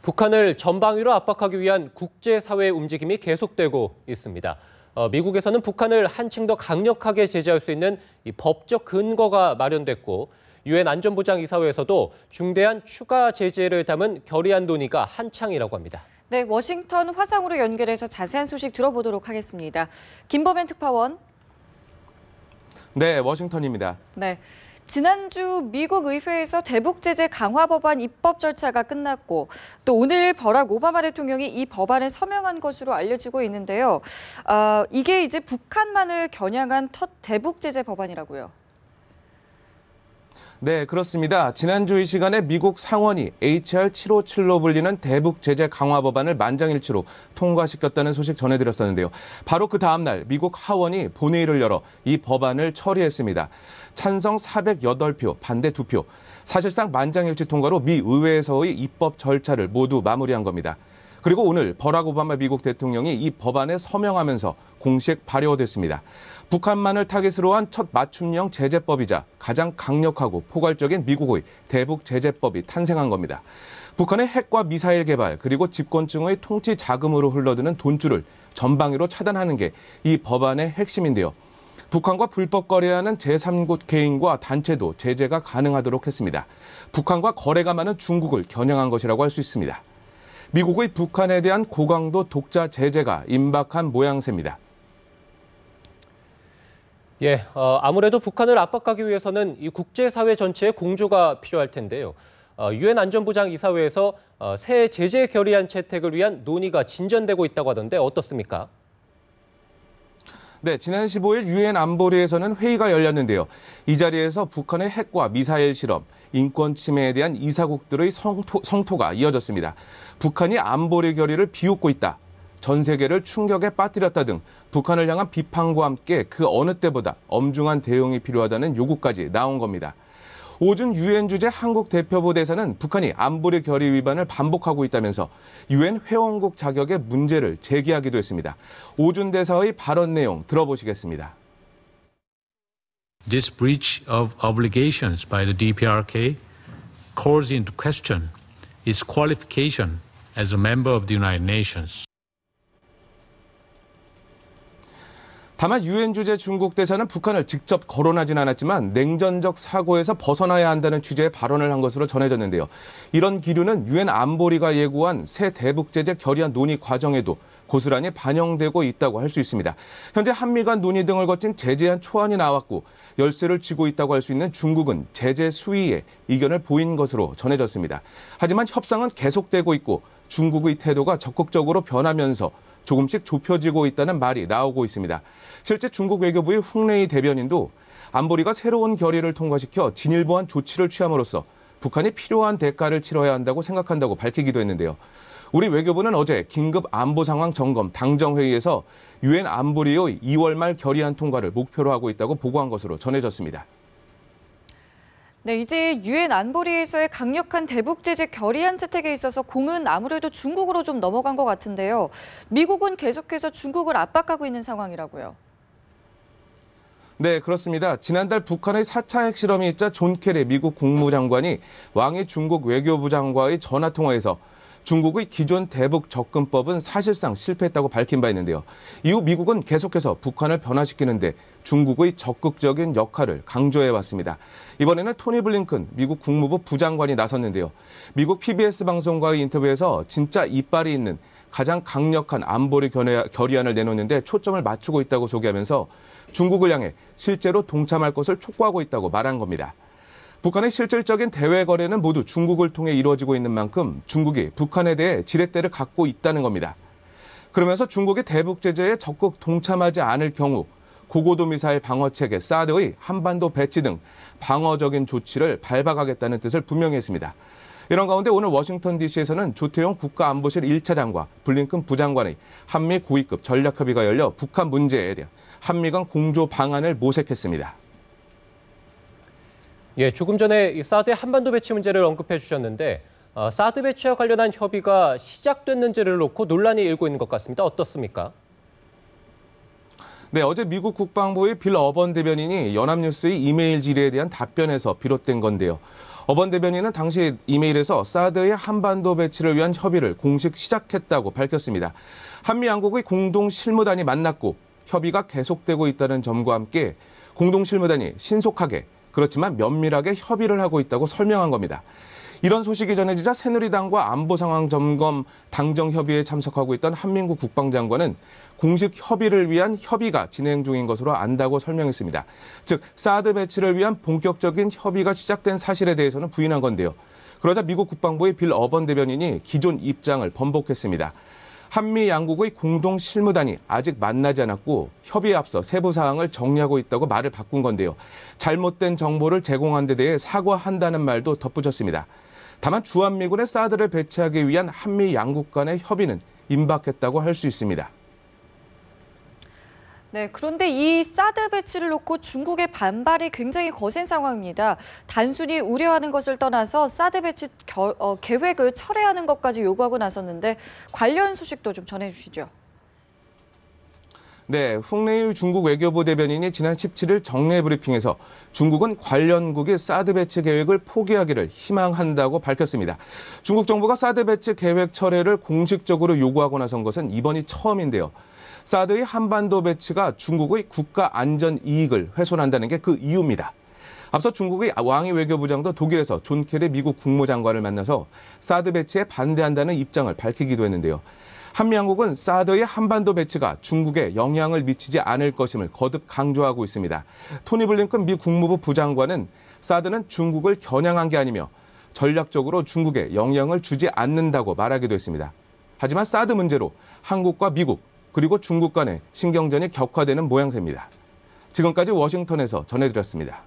북한을 전방위로 압박하기 위한 국제사회의 움직임이 계속되고 있습니다. 미국에서는 북한을 한층 더 강력하게 제재할 수 있는 이 법적 근거가 마련됐고, 유엔 안전보장이사회에서도 중대한 추가 제재를 담은 결의안 논의가 한창이라고 합니다. 네, 워싱턴 화상으로 연결해서 자세한 소식 들어보도록 하겠습니다. 김범현 특파원. 네, 워싱턴입니다. 네. 지난주 미국 의회에서 대북 제재 강화 법안 입법 절차가 끝났고 또 오늘 버락 오바마 대통령이 이 법안을 서명한 것으로 알려지고 있는데요. 이게 이제 북한만을 겨냥한 첫 대북 제재 법안이라고요. 네, 그렇습니다. 지난주 이 시간에 미국 상원이 HR 757로 불리는 대북 제재 강화 법안을 만장일치로 통과시켰다는 소식 전해드렸었는데요. 바로 그 다음 날 미국 하원이 본회의를 열어 이 법안을 처리했습니다. 찬성 408표, 반대 2표. 사실상 만장일치 통과로 미 의회에서의 입법 절차를 모두 마무리한 겁니다. 그리고 오늘 버락 오바마 미국 대통령이 이 법안에 서명하면서 공식 발효됐습니다. 북한만을 타깃으로 한 첫 맞춤형 제재법이자 가장 강력하고 포괄적인 미국의 대북 제재법이 탄생한 겁니다. 북한의 핵과 미사일 개발 그리고 집권층의 통치 자금으로 흘러드는 돈줄을 전방위로 차단하는 게 이 법안의 핵심인데요. 북한과 불법 거래하는 제3국 개인과 단체도 제재가 가능하도록 했습니다. 북한과 거래가 많은 중국을 겨냥한 것이라고 할 수 있습니다. 미국의 북한에 대한 고강도 독자 제재가 임박한 모양새입니다. 아무래도 북한을 압박하기 위해서는 이 국제사회 전체의 공조가 필요할 텐데요. 유엔 안전보장이사회에서 새 제재 결의안 채택을 위한 논의가 진전되고 있다고 하던데 어떻습니까? 네, 지난 15일 유엔 안보리에서는 회의가 열렸는데요. 이 자리에서 북한의 핵과 미사일 실험, 인권 침해에 대한 이사국들의 성토가 이어졌습니다. 북한이 안보리 결의를 비웃고 있다. 전 세계를 충격에 빠뜨렸다 등 북한을 향한 비판과 함께 그 어느 때보다 엄중한 대응이 필요하다는 요구까지 나온 겁니다. 오준 유엔 주재 한국 대표부 대사는 북한이 안보리 결의 위반을 반복하고 있다면서 유엔 회원국 자격의 문제를 제기하기도 했습니다. 오준 대사의 발언 내용 들어보시겠습니다. This breach of obligations by the DPRK calls into question its qualification as a member of the United Nations. 다만 유엔 주재 중국 대사는 북한을 직접 거론하진 않았지만 냉전적 사고에서 벗어나야 한다는 취지의 발언을 한 것으로 전해졌는데요. 이런 기류는 유엔 안보리가 예고한 새 대북 제재 결의안 논의 과정에도 고스란히 반영되고 있다고 할 수 있습니다. 현재 한미 간 논의 등을 거친 제재안 초안이 나왔고 열쇠를 쥐고 있다고 할 수 있는 중국은 제재 수위에 이견을 보인 것으로 전해졌습니다. 하지만 협상은 계속되고 있고 중국의 태도가 적극적으로 변하면서 조금씩 좁혀지고 있다는 말이 나오고 있습니다. 실제 중국 외교부의 홍레이 대변인도 안보리가 새로운 결의를 통과시켜 진일보한 조치를 취함으로써 북한이 필요한 대가를 치러야 한다고 생각한다고 밝히기도 했는데요. 우리 외교부는 어제 긴급 안보 상황 점검 당정회의에서 유엔 안보리의 2월 말 결의안 통과를 목표로 하고 있다고 보고한 것으로 전해졌습니다. 네, 이제 유엔 안보리에서의 강력한 대북 제재 결의안 채택에 있어서 공은 아무래도 중국으로 좀 넘어간 것 같은데요. 미국은 계속해서 중국을 압박하고 있는 상황이라고요. 네, 그렇습니다. 지난달 북한의 4차 핵실험이 있자 존 케리 미국 국무장관이 왕이 중국 외교부장과의 전화통화에서 중국의 기존 대북 접근법은 사실상 실패했다고 밝힌 바 있는데요. 이후 미국은 계속해서 북한을 변화시키는데 중국의 적극적인 역할을 강조해왔습니다. 이번에는 토니 블링컨 미국 국무부 부장관이 나섰는데요. 미국 PBS 방송과의 인터뷰에서 진짜 이빨이 있는 가장 강력한 안보리 결의안을 내놓는데 초점을 맞추고 있다고 소개하면서 중국을 향해 실제로 동참할 것을 촉구하고 있다고 말한 겁니다. 북한의 실질적인 대외 거래는 모두 중국을 통해 이루어지고 있는 만큼 중국이 북한에 대해 지렛대를 갖고 있다는 겁니다. 그러면서 중국이 대북 제재에 적극 동참하지 않을 경우 고고도 미사일 방어체계 사드의 한반도 배치 등 방어적인 조치를 밟아가겠다는 뜻을 분명히 했습니다. 이런 가운데 오늘 워싱턴 DC에서는 조태용 국가안보실 1차장과 블링컨 부장관의 한미 고위급 전략협의가 열려 북한 문제에 대한 한미 간 공조 방안을 모색했습니다. 조금 전에 이 사드의 한반도 배치 문제를 언급해 주셨는데 사드 배치와 관련한 협의가 시작됐는지를 놓고 논란이 일고 있는 것 같습니다. 어떻습니까? 네, 어제 미국 국방부의 빌 어번 대변인이 연합뉴스의 이메일 질의에 대한 답변에서 비롯된 건데요. 어번 대변인은 당시 이메일에서 사드의 한반도 배치를 위한 협의를 공식 시작했다고 밝혔습니다. 한미 양국의 공동 실무단이 만났고 협의가 계속되고 있다는 점과 함께 공동 실무단이 신속하게 그렇지만 면밀하게 협의를 하고 있다고 설명한 겁니다. 이런 소식이 전해지자 새누리당과 안보 상황 점검 당정 협의에 참석하고 있던 한민구 국방장관은 공식 협의를 위한 협의가 진행 중인 것으로 안다고 설명했습니다. 즉, 사드 배치를 위한 본격적인 협의가 시작된 사실에 대해서는 부인한 건데요. 그러자 미국 국방부의 빌 어번 대변인이 기존 입장을 번복했습니다. 한미 양국의 공동 실무단이 아직 만나지 않았고 협의에 앞서 세부 사항을 정리하고 있다고 말을 바꾼 건데요. 잘못된 정보를 제공한 데 대해 사과한다는 말도 덧붙였습니다. 다만 주한미군의 사드를 배치하기 위한 한미 양국 간의 협의는 임박했다고 할 수 있습니다. 네, 그런데 이 사드 배치를 놓고 중국의 반발이 굉장히 거센 상황입니다. 단순히 우려하는 것을 떠나서 사드 배치 계획을 철회하는 것까지 요구하고 나섰는데 관련 소식도 좀 전해주시죠. 네, 홍래희 중국 외교부 대변인이 지난 17일 정례 브리핑에서 중국은 관련국이 사드 배치 계획을 포기하기를 희망한다고 밝혔습니다. 중국 정부가 사드 배치 계획 철회를 공식적으로 요구하고 나선 것은 이번이 처음인데요. 사드의 한반도 배치가 중국의 국가 안전 이익을 훼손한다는 게 그 이유입니다. 앞서 중국의 왕이 외교부장도 독일에서 존 케리 미국 국무장관을 만나서 사드 배치에 반대한다는 입장을 밝히기도 했는데요. 한미 양국은 사드의 한반도 배치가 중국에 영향을 미치지 않을 것임을 거듭 강조하고 있습니다. 토니 블링컨 미 국무부 부장관은 사드는 중국을 겨냥한 게 아니며 전략적으로 중국에 영향을 주지 않는다고 말하기도 했습니다. 하지만 사드 문제로 한국과 미국 그리고 중국 간의 신경전이 격화되는 모양새입니다. 지금까지 워싱턴에서 전해드렸습니다.